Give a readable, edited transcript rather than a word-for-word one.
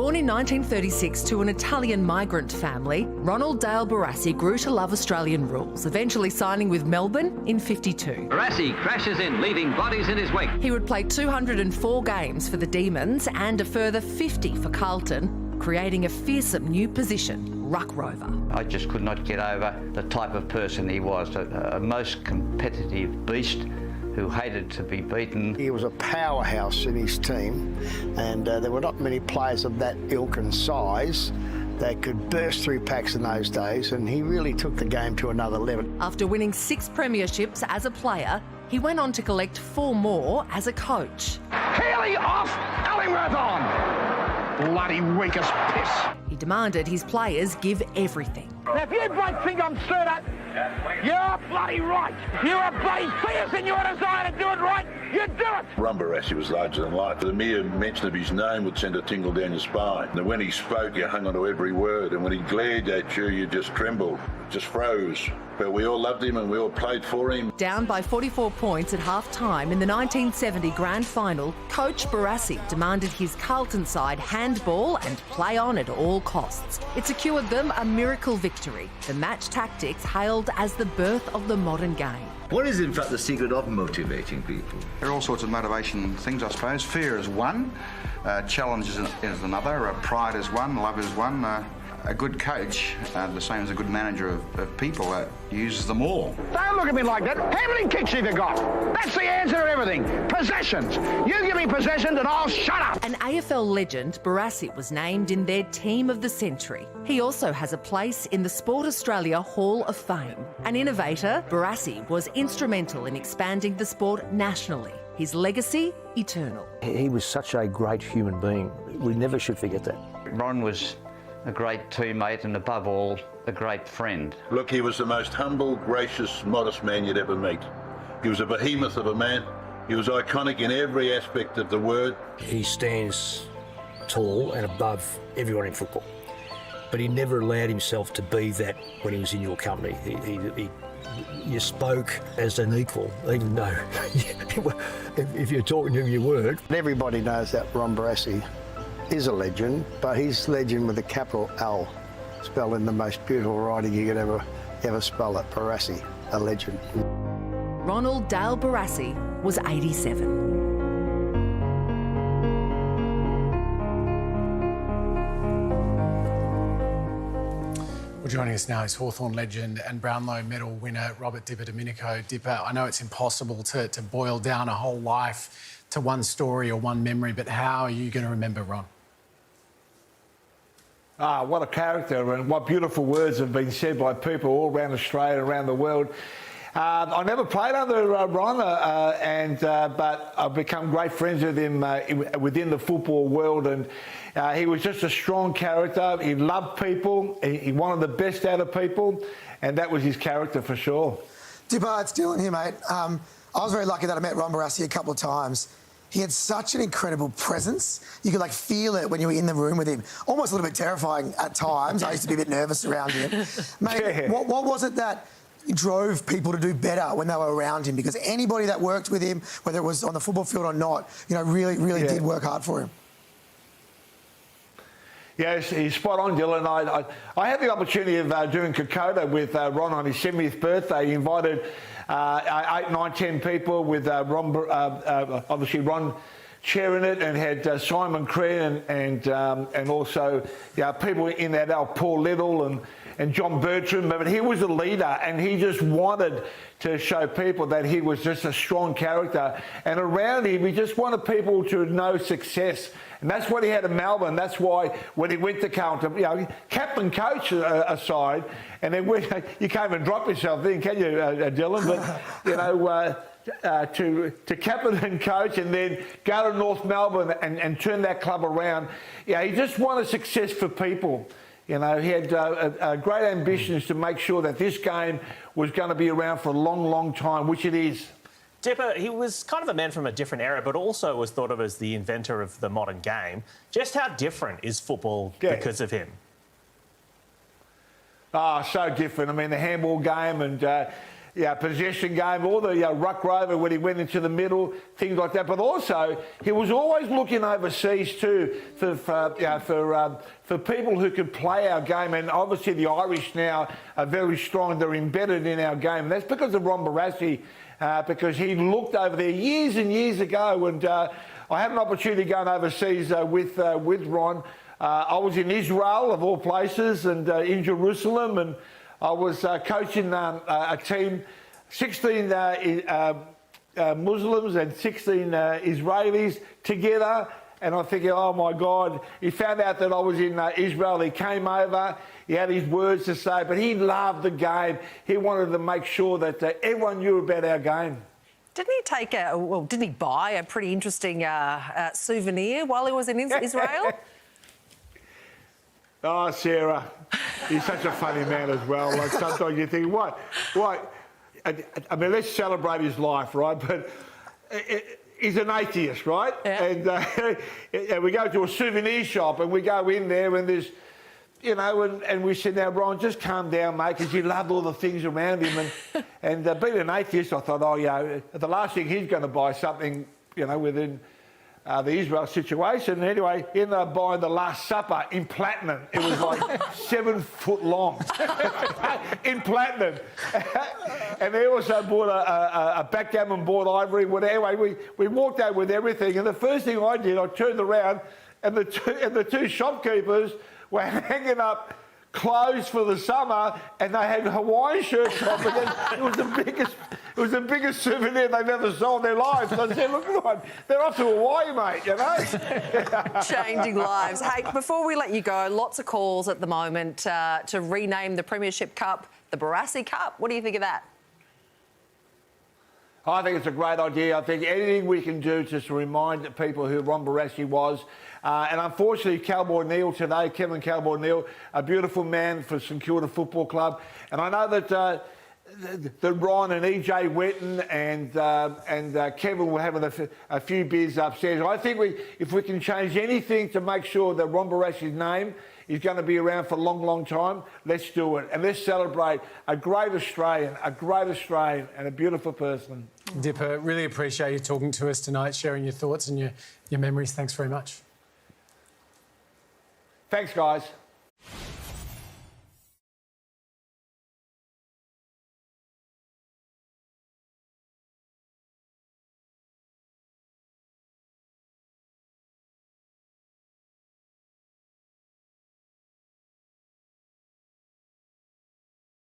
Born in 1936 to an Italian migrant family, Ronald Dale Barassi grew to love Australian rules, eventually signing with Melbourne in '52. Barassi crashes in, leaving bodies in his wake. He would play 204 games for the Demons and a further 50 for Carlton, creating a fearsome new position, ruck rover. I just could not get over the type of person he was, a most competitive beast who hated to be beaten. He was a powerhouse in his team, and there were not many players of that ilk and size that could burst through packs in those days, and he really took the game to another level. After winning 6 premierships as a player, he went on to collect 4 more as a coach. Healy off, Ellingworth on. Bloody weak as piss. He demanded his players give everything. Now, if you bloke think I'm stirred up, you're bloody right. You're a bloody fierce in your desire to do it right. You do it. Ron Barassi was larger than life. The mere mention of his name would send a tingle down your spine. And when he spoke, you hung on to every word. And when he glared at you, you just trembled, just froze. But we all loved him and we all played for him. Down by 44 points at half-time in the 1970 grand final, Coach Barassi demanded his Carlton side handball and play on at all costs. It secured them a miracle victory, the match tactics hailed as the birth of the modern game. What is in fact the secret of motivating people? There are all sorts of motivation things, I suppose. Fear is one, challenge is another, pride is one, love is one. A good coach, the same as a good manager of people, uses them all. Don't look at me like that. How many kicks have you got? That's the answer to everything. Possessions. You give me possessions and I'll shut up. An AFL legend, Barassi was named in their Team of the Century. He also has a place in the Sport Australia Hall of Fame. An innovator, Barassi was instrumental in expanding the sport nationally. His legacy, eternal. He was such a great human being. We never should forget that. Ron was a great teammate and above all, a great friend. Look, he was the most humble, gracious, modest man you'd ever meet. He was a behemoth of a man. He was iconic in every aspect of the word. He stands tall and above everyone in football. But he never allowed himself to be that when he was in your company. You spoke as an equal, even though if you're talking to him, you weren't. Everybody knows that Ron Barassi is a legend, but he's legend with a capital L, spelled in the most beautiful writing you could ever spell it. Barassi, a legend. Ronald Dale Barassi was 87. Well, joining us now is Hawthorn legend and Brownlow medal winner Robert DiPierdomenico. Dipper, I know it's impossible to boil down a whole life to one story or one memory, but how are you going to remember Ron? Ah, what a character, and what beautiful words have been said by people all around Australia, around the world. I never played under Ron, but I've become great friends with him within the football world, and he was just a strong character. He loved people. He wanted the best out of people, and that was his character for sure. Dipper, it's Dylan here, mate. I was very lucky that I met Ron Barassi a couple of times. He had such an incredible presence. You could, feel it when you were in the room with him. Almost a little bit terrifying at times. I used to be a bit nervous around him. Mate, Yeah. what was it that drove people to do better when they were around him? Because anybody that worked with him, whether it was on the football field or not, really did work hard for him. Yes, he's spot on, Dylan. I had the opportunity of doing Kokoda with Ron on his 70th birthday. He invited 8, 9, 10 people with obviously Ron chairing it, and had Simon Crean and also people in that, Paul Little and John Bertram. But he was a leader, and he just wanted to show people that he was just a strong character. And around him, he just wanted people to know success. And that's what he had in Melbourne. That's why when he went to Carlton, captain coach aside, and then you can't even drop yourself then, can you, Dylan? But, to captain and coach and then go to North Melbourne and turn that club around. He just wanted success for people. He had great ambitions to make sure that this game was going to be around for a long, long time, which it is. Dipper, he was kind of a man from a different era, but also was thought of as the inventor of the modern game. Just how different is football because of him? So different. I mean, the handball game and possession game, or the ruck rover when he went into the middle, things like that. But also, he was always looking overseas too for people who could play our game. And obviously, the Irish now are very strong; they're embedded in our game. And that's because of Ron Barassi, because he looked over there years and years ago. And I had an opportunity going overseas with Ron. I was in Israel, of all places, and in Jerusalem, and I was coaching a team, 16 Muslims and 16 Israelis together. And I'm thinking, oh my God, he found out that I was in Israel. He came over, he had his words to say, but he loved the game. He wanted to make sure that everyone knew about our game. Didn't he didn't he buy a pretty interesting souvenir while he was in Israel? Oh, Sarah, he's such a funny man as well. Like, sometimes you think, what? I mean, let's celebrate his life, right? But he's an atheist, right? Yeah. And we go to a souvenir shop and we go in there and there's, and we said, now, Ron, just calm down, mate, because he loved all the things around him. And being an atheist, I thought, the last thing he's going to buy something, within the Israel situation. And anyway, he ended up buying the Last Supper in platinum. It was like 7 foot long in platinum. And they also bought a backgammon board, ivory. Anyway, we walked out with everything. And the first thing I did, I turned around and the two shopkeepers were hanging up clothes for the summer, and they had Hawaiian shirts on. It was the biggest souvenir they've ever sold in their lives. So I said, look, they're off to Hawaii, mate, Changing lives. Hey, before we let you go, lots of calls at the moment to rename the Premiership Cup the Barassi Cup. What do you think of that? I think it's a great idea. I think anything we can do just to remind people who Ron Barassi was. And unfortunately, Cowboy Neil today, Kevin Cowboy Neil, a beautiful man for St Kilda Football Club. And I know that Ron and EJ Wetton and Kevin were having a few beers upstairs. I think if we can change anything to make sure that Ron Barassi's name is going to be around for a long, long time, let's do it. And let's celebrate a great Australian, and a beautiful person. Dipper, really appreciate you talking to us tonight, sharing your thoughts and your memories. Thanks very much. Thanks, guys.